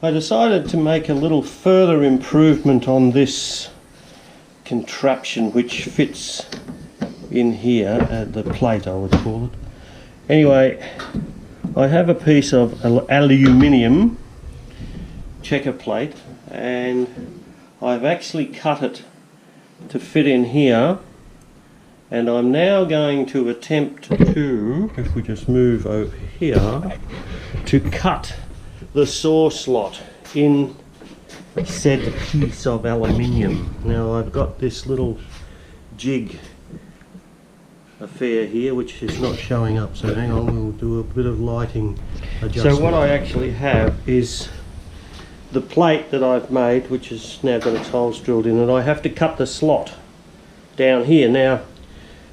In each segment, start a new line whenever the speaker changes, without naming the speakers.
I decided to make a little further improvement on this contraption which fits in here, the plate I would call it. Anyway, I have a piece of aluminium checker plate and I've actually cut it to fit in here, and I'm now going to attempt to, if we just move over here, to cut the saw slot in said piece of aluminium. Now I've got this little jig affair here which is not showing up, so hang on, we'll do a bit of lighting adjustment. So what I actually have is the plate that I've made, which has now got its holes drilled in it. I have to cut the slot down here. Now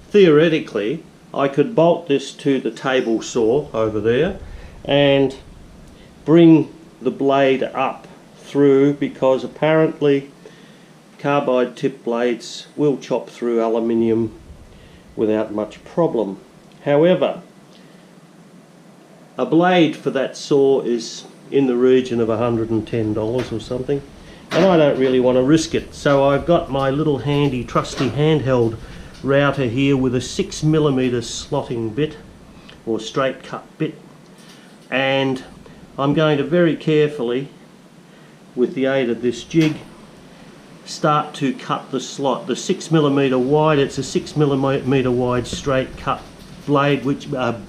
theoretically I could bolt this to the table saw over there and bring the blade up through, because apparently carbide tip blades will chop through aluminium without much problem. However, a blade for that saw is in the region of $110 or something, and I don't really want to risk it. So I've got my little handy trusty handheld router here with a 6mm slotting bit or straight cut bit, and I'm going to very carefully, with the aid of this jig, start to cut the slot. The 6mm wide, it's a 6mm wide straight cut blade,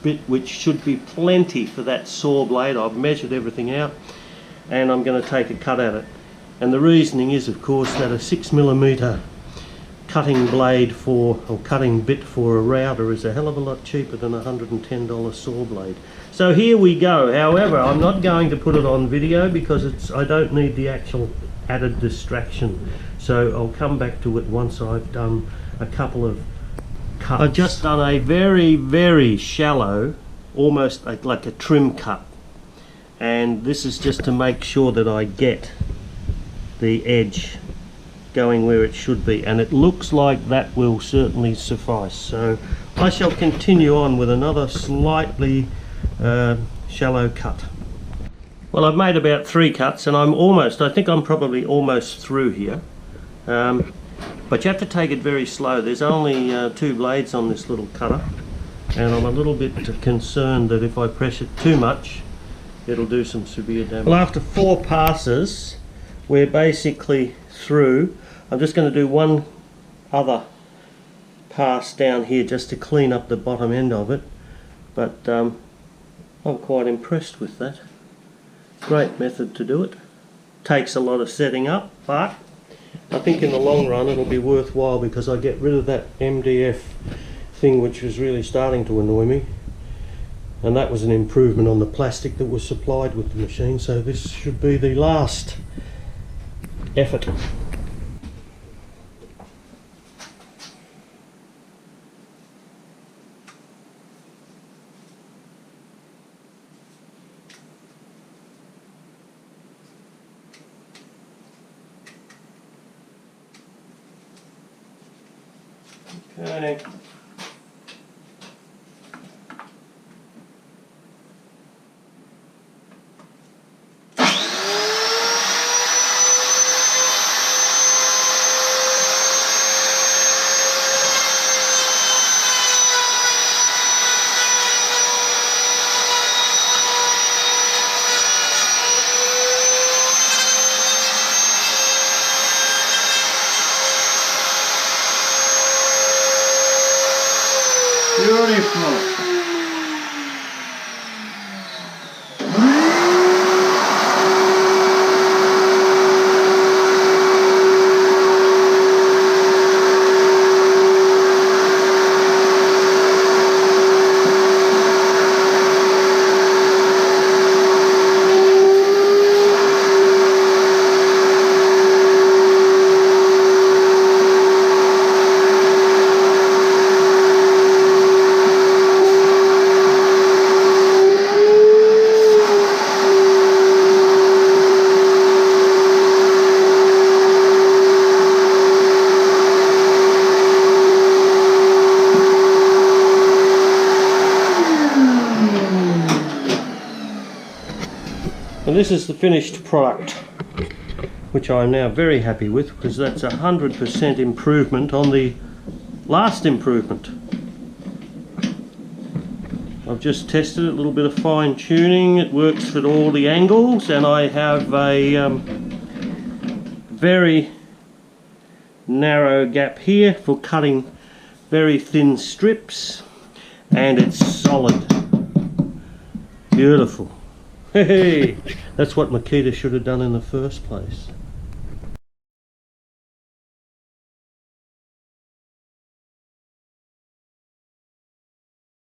bit which should be plenty for that saw blade. I've measured everything out and I'm going to take a cut at it. And the reasoning is, of course, that a 6mm cutting blade or cutting bit for a router is a hell of a lot cheaper than a $110 saw blade. So here we go. However, I'm not going to put it on video because I don't need the actual added distraction. So I'll come back to it once I've done a couple of cuts. I've just done a very, very shallow, almost like a trim cut. And this is just to make sure that I get the edge going where it should be, and it looks like that will certainly suffice. So I shall continue on with another slightly shallow cut. Well, I've made about 3 cuts and I think I'm probably almost through here, but you have to take it very slow. There's only 2 blades on this little cutter, and I'm a little bit concerned that if I press it too much it'll do some severe damage. Well, after 4 passes we're basically through. I'm just going to do one other pass down here just to clean up the bottom end of it, but I'm quite impressed with that. Great method to do it. Takes a lot of setting up, but I think in the long run it'll be worthwhile because I get rid of that MDF thing which was really starting to annoy me, and that was an improvement on the plastic that was supplied with the machine. So this should be the last effort. Okay. Beautiful. And this is the finished product, which I'm now very happy with, because that's 100% improvement on the last improvement. I've just tested it, a little bit of fine tuning. It works at all the angles, and I have a very narrow gap here for cutting very thin strips, and it's solid. Beautiful. Hey, that's what Makita should have done in the first place.